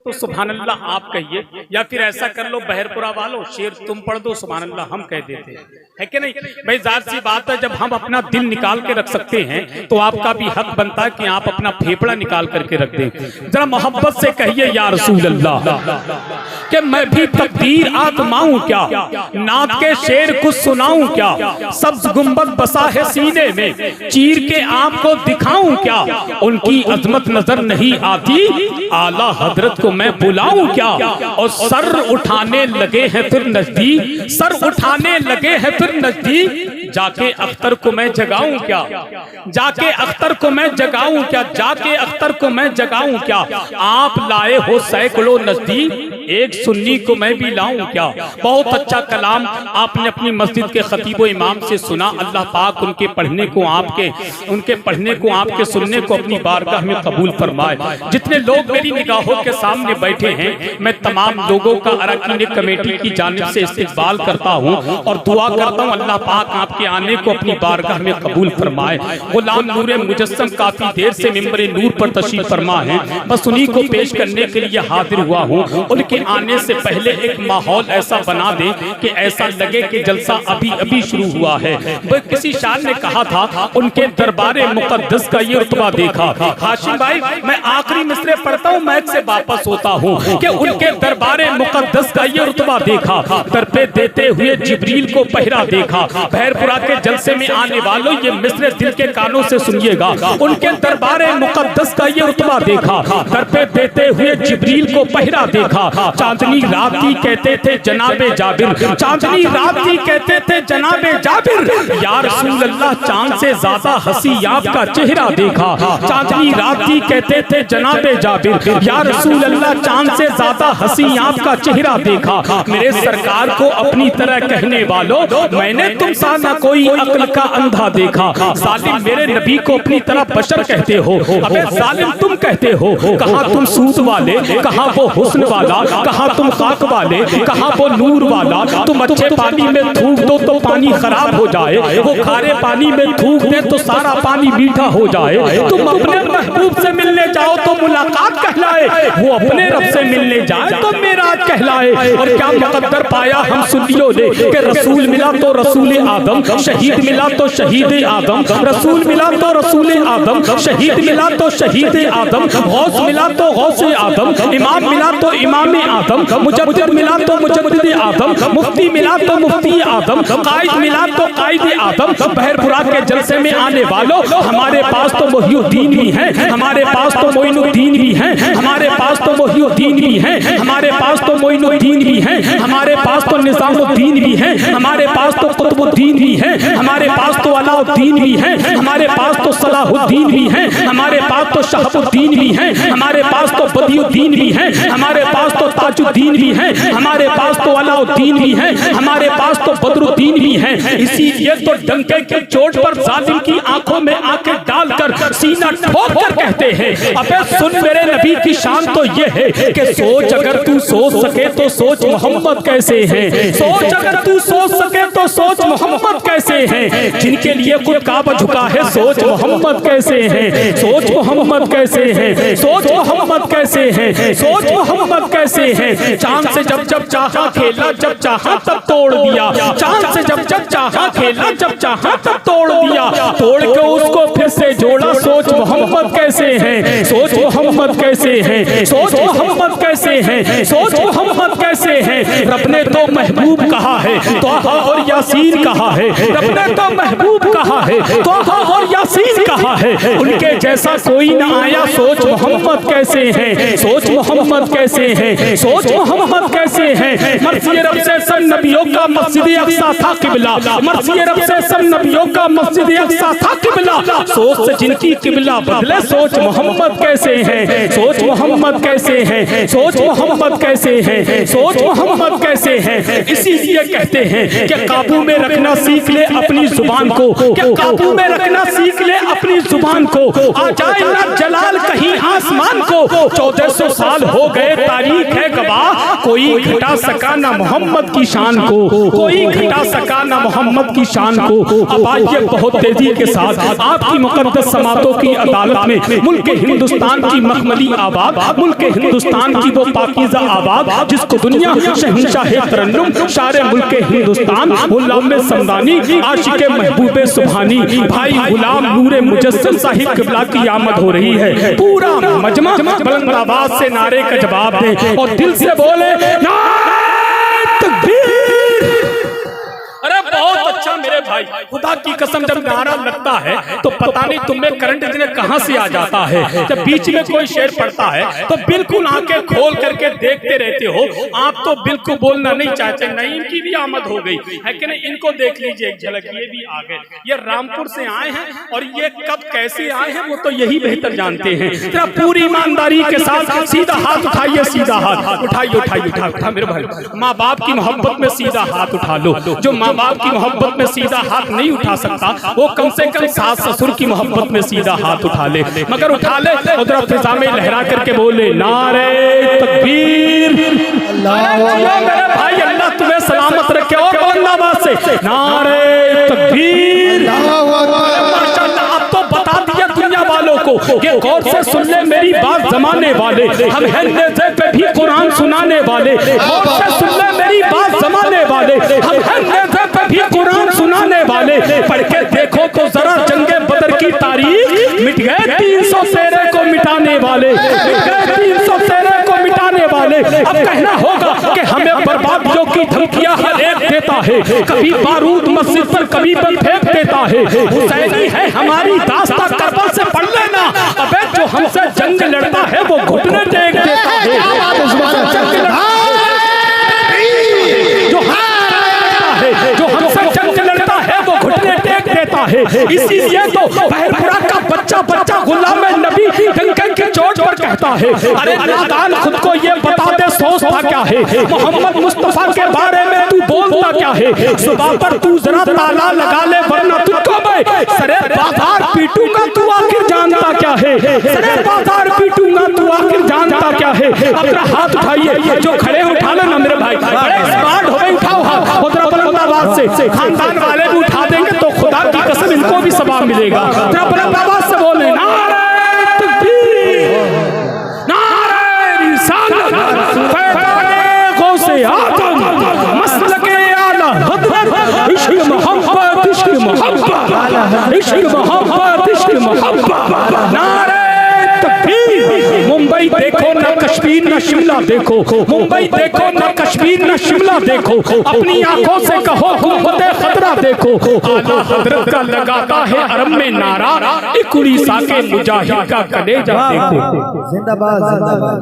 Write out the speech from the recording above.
तो सुभान अल्लाह आप कहिए, या फिर ऐसा कर लो बहरपुरा वालों शेर तुम पढ़ दो सुभान अल्लाह हम कह देते हैं, है कि नहीं भाई? जाहिर सी बात है, जब हम अपना दिल निकाल के रख सकते हैं तो आपका भी हक बनता है कि आप अपना फेफड़ा निकाल करके रख दें। जरा मोहब्बत से कहिए या रसूल अल्लाह कि मैं भी तकदीर आजमाऊं क्या, नात के शेर कुछ सुनाऊं क्या, सब्ज गुंबद बसा है सीने में, चीर के आपको दिखाऊं क्या, उनकी अजमत नजर नहीं आती, आला हजरत को मैं बुलाऊं क्या, और सर उठाने लगे हैं फिर नजदीक, सर उठाने लगे हैं फिर नजदीक, जाके अख्तर को मैं जगाऊं क्या, जाके अख्तर को मैं जगाऊं क्या, जाके अख्तर को मैं जगाऊं क्या, आप लाए हो सैकड़ों नजदीक, एक सुन्नी को मैं भी लाऊं क्या। बहुत अच्छा कलाम आपने अपनी मस्जिद के खतीबो इमाम से सुना। अल्लाह पाक उनके पढ़ने को आपके सुनने को अपनी बारगाह में कबूल फरमाए। जितने लोग मेरी निगाहों के सामने बैठे हैं, मैं तमाम लोगों का अरकान कमेटी की जानिब से इस्तकबाल करता हूं और दुआ करता हूं अल्लाह पाक आपके आने को अपनी बारगाह में कबूल फरमाए। गुलाम नूरे मुजस्सम काफी देर से मिंबरे नूर पर तशरीफ फरमा है, बस उन्हीं को पेश करने के लिए हाजिर हुआ हूं। उनके आने से पहले एक माहौल ऐसा बना दे कि ऐसा लगे कि जलसा अभी अभी शुरू हुआ है। किसी शायर ने कहा था उनके दरबारे मुकद्दस का ये रुतबा देखा। हाशिम भाई मैं आखिरी मिसरे पढ़ता हूँ, मैच से वापस होता हूँ कि उनके दरबारे मुकद्दस का ये रुतबा देखा, दर पे देते हुए जिब्रील को पहरा देखा। बहरपुरा के जलसे में आने वालों ये मिसरे दिल के कानों से सुनिएगा। उनके दरबारे मुकद्दस का ये रुतबा देखा, दर पे देते हुए जिब्रील को पहरा देखा। चांदनी रात की कहते थे जनाबे जाबिर, चांदनी रात की कहते थे जनाबे जाबिर, या रसूल अल्लाह चांद से ज्यादा हंसी आपका चेहरा देखा। चांदनी रात की कहते थे जनाबे जाबिर, या रसूल अल्लाह चांद से ज्यादा हंसी आपका चेहरा देखा। मेरे सरकार को अपनी तरह कहने वालों, मैंने तुम सा ना कोई अक्ल का अंधा देखा। जालिम मेरे नबी को अपनी तरह बशर कहते हो, अबे जालिम तुम कहते हो। कहा तुम सूद वाले, कहा वो हुस्न वाला, कहा तुम खाक वाले, कहा वो नूर वाला। तुम अच्छे पानी में थूक दो तो पानी खराब हो जाए, वो खारे पानी में थूक दे तो सारा पानी मीठा हो जाए। तुम अपने महबूब से मिलने जाओ तो मुलाकात कहलाए, वो अपने रब से मिलने जाए तो मेराज कहलाए। और क्या मुकद्दर पाया हम सुन्नियों ने कि रसूल मिला तो रसूल आदम, शहीद मिला तो शहीद आदम, रसूल मिला तो रसूल आदम, शहीद मिला तो शहीद आदम, गौस मिला तो गौस आदम, इमाम मिला तो इमाम आदम, मुजद्दिद मिला तो मुजद्दिद आदम, मुफ्ती मिला तो मुफ्ती आदम, कायद मिला तो कायद आदम। बहरपुरा के जलसे में आने वालों, हमारे पास तो मोहिउद्दीन भी हैं, हमारे पास तो मोइनुद्दीन भी हैं, हमारे पास तो मोहिउद्दीन भी हैं, हमारे पास तो मोइनुद्दीन भी हैं, हमारे पास तो निजामुद्दीन भी हैं, हमारे पास तो कुतुबुद्दीन भी हैं, हमारे पास तो अलाउद्दीन भी हैं, हमारे पास तो सलाहुद्दीन भी हैं, हमारे पास तो शहाबुद्दीन भी हैं, हमारे पास तो बदियुद्दीन भी हैं, हमारे पास तो ताजुद्दीन भी हैं, हमारे पास तो अलाउद्दीन भी हैं, हमारे पास तो बदरुद्दीन भी हैं। इसीलिए तो डंके के चोट पर जालिम की आंखों में आंखें डालकर सीना ठोक कर कहते हैं, अबे सुन मेरे नबी की शान तो ये है कि सोच अगर तू सोच सके तो सोच मोहम्मद कैसे हैं, सोच अगर तू सोच सके तो सोच मोहम्मद कैसे हैं। जिनके लिए खुद काबा झुका है सोच मोहम्मद कैसे हैं, सोच मोहम्मद कैसे हैं, सोच मोहम्मद कैसे हैं, सोच मोहम्मद कैसे हैं। चांद से जब जब चाहा खेला, जब चाहा तब तोड़ दिया, चांद से जब जब चाहा खेला, जब चाहा तब तोड़ दिया, तोड़ के उसको फिर से जोड़ा। सोच मोहम्मद कैसे हैं, सोच मोहम्मद कैसे हैं, सोच मोहम्मद कैसे हैं, सोच मोहम्मद कैसे हैं। रब ने तो महबूब कहा है, तोहा और यासीन कहा है, रब ने तो महबूब कहा है, तोहा और यासीन कहा है। उनके जैसा कोई ना आया, सोच मोहम्मद कैसे हैं, सोच मोहम्मद कैसे हैं, सोच मोहम्मद कैसे हैं। मर्ज़ी रब से सब नबियों का मस्जिद अक़सा था किबला, मर्ज़ी रब से सब नबियों का मस्जिद अक़सा था किबला। सोच से जिनकी किबला बदले, सोच मोहम्मद कैसे हैं, सोच मोहम्मद कैसे हैं, सोच मोहम्मद कैसे हैं, सोच मोहम्मद कैसे हैं। इसीलिए कहते हैं कि काबू में रखना सीख ले अपनी जुबान को, कि काबू में रखना सीख ले अपनी जुबान को। आ जाए ना जलाल कहीं आसमान को, 1400 साल हो गए तारीख है गवाह, कोई घटा सका ना मोहम्मद की शान को, कोई घटा सका ना मोहम्मद की शान को। अब आइए बहुत तेजी के साथ आपकी मुकद्दस समातों की अदालत में मुल्क हिंदुस्तान की मखमली आवाज़, मुल्क हिंदुस्तान की वो पाकीज़ा आवाज़ जिसको दुनिया शहंशाह तरन्नुम शारे मुल्क हिंदुस्तान गुलाम समदानी आशिक महबूबे सुभानी भाई गुलाम नूरे मुजस्सम साहिब किबला की आमद हो रही है। पूरा मजमा बुलंद आवाज से नारे का जवाब दे और दिल से बोले नारे तकबीर। अरे बहुत अच्छा मेरे भाई, खुदा की कसम जब नारा लगता है तो पता नहीं तुम्हें करंट इतने कहां से आ जाता है। जब बीच में कोई शेर पड़ता है तो बिल्कुल आंखें खोल करके देखते रहते हो। आप तो बिल्कुल बोलना नहीं चाहते। नहीं, इनकी भी आमद हो गई है कि नहीं? इनको देख लीजिए एक झलक, ये भी आ गए। ये रामपुर से आए हैं और ये कब कैसे आए हैं वो तो यही बेहतर जानते हैं। जरा पूरी ईमानदारी के साथ सीधा हाथ उठाइए, सीधा हाथ उठाइए, उठाइए, उठा मेरे भाई। माँ बाप की मोहब्बत में सीधा हाथ उठा लो। जो माँ बाप की मोहब्बत में सीधा हाथ नहीं उठा सकता वो कम से कम सास ससुर की मोहब्बत में सीधा हाथ उठा ले। मगर उठा ले उधर फिजा में लहरा करके बोले नारे तकबीर। मेरे भाई अल्लाह तुम्हें सलामत रखे और आवाज से नारे तकबीर। माशाअल्लाह, अब तो बता दिया दुनिया वालों को कि गौर से सुन ले मेरी बात जमाने वाले, हम हैं नेज़े पे भी कुरान सुनाने वाले। गौर से सुन ले मेरी बात जमाने वाले, हम हैं नेज़े पे भी कुरान सुनाने वाले। पढ़ के देखो तो जरा जंगे बदर की तारीख, मिट गए 300 सेरे को मिटाने वाले, मिट गए 300 सेरे को मिटाने वाले। अब कहना होगा कि हमें बर्बादियों की धमकियां हर एक देता है, कभी बारूद मस्जिद पर कभी बम फेंक देता है। हुसैनी है हमारी दास्तां करबला से पढ़ लेना। अबे जो हमसे जंग लड़ता है वो घुटने टेक देता है। जो हमसे जंग लड़ता है वो घुटने टेक देता है। इसीलिए तो बहरपुरा का बच्चा बच्चा गुलाम नबी डंके की चोट पर कहता है, अरे नादान खुद को ये बता दे सोचता क्या है, मोहम्मद मुस्तफा के बारे में तू बोलता क्या है। सुबह पर तू जरा ताला लगा ले वरना तुझको मैं सरे बाजार पीटूंगा, तू आखिर जानता क्या है। सरे बाजार पीटूंगा, तू आखिर जानता क्या है। अपना हाथ उठाइए, जो खड़े उठा लेना मेरे भाई, बड़े स्मार्ट हो गए, उठाओ हाथ उधर बुलंद आवाज से। खानदान वाले भी उठा देंगे तो खुदा की कसम इनको भी सवाब मिलेगा। जरा बुलंद आवाज से बोले नारे तकबीर, नारे रिसालत, फैज़ाने गौसे आज़म, मसलके आला हज़रत, इश्क़ मोहब्बत, इश्क़ मोहब्बत, इश्क़ मोहब्बत, इश्क़ मोहब्बत। नारे तकबीर। मुंबई देखो ना कश्मीर ना शिमला देखो, मुंबई देखो ना कश्मीर ना शिमला देखो, अपनी आंखों से कहो गुंबदे खतरा देखो। आला हजरत का लगाता है अरब में नारा, एक उड़ीसा के मुजाहिद का कलेजा देखो। जिंदाबाद, जिंदाबाद।